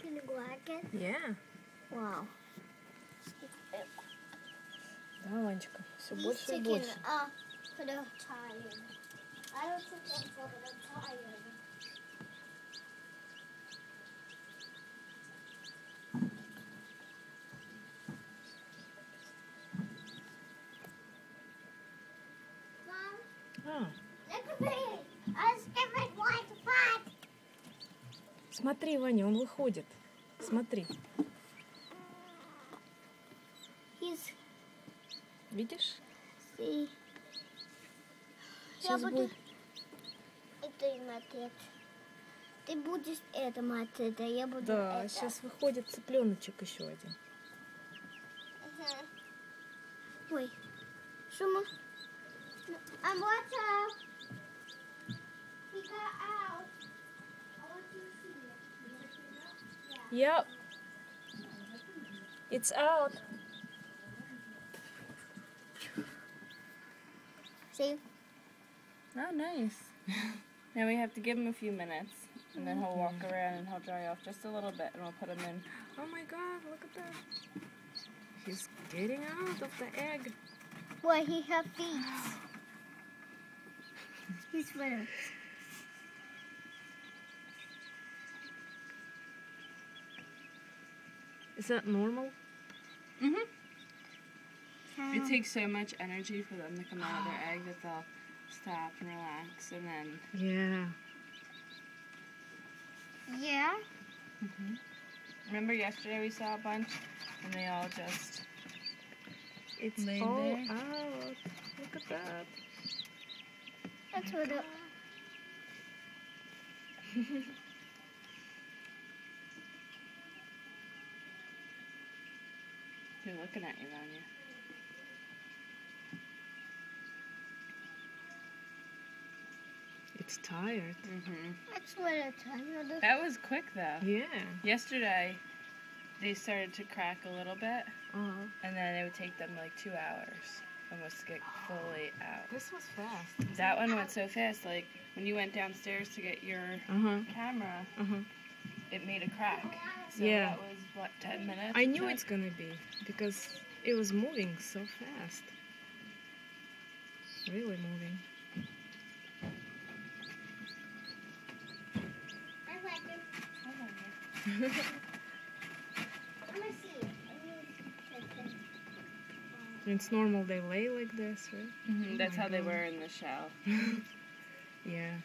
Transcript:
Gonna go again? Yeah. Wow. Да, Ванечка, все He's больше и taking больше. for the tired. I don't think that's for the tired. Mom, А, look at me. I was given white flag. смотри, Ваня, он выходит. Смотри. He's Видишь? see. Сейчас будет... Это матет. Ты будешь это матет, а я буду Да, это. сейчас выходит цыпленочек еще один. Ой. Шума. I'm watch out. He got out. I want you to see it. Yep. It's out. See? Oh, nice. Now we have to give him a few minutes, and then he'll walk around and he'll dry off just a little bit, and we'll put him in. Oh my God, look at that. He's getting out of the egg. Boy, he have feet. He's winner. Is that normal? Mm-hmm. It takes so much energy for them to come out of their egg that they'll stop and relax, and then... Yeah. Yeah? Remember yesterday we saw a bunch, and they all just... It's Laid all there. out. Look at that. That's what it... They're looking at you, Vanya. It's tired. Mm-hmm. That's what it's done. That was quick, though. Yeah. Yesterday, they started to crack a little bit, Uh-huh. and then it would take them like 2 hours almost to get fully out. This was fast. That one went so fast, like when you went downstairs to get your Uh-huh. camera, Uh-huh. it made a crack. So Yeah. that was, what, 10 minutes? I knew it it's gonna be because it was moving so fast. Really moving. I like it. took? I'm gonna see it. It's normal they lay like this, right? That's my how they God. were in the shell. Yeah.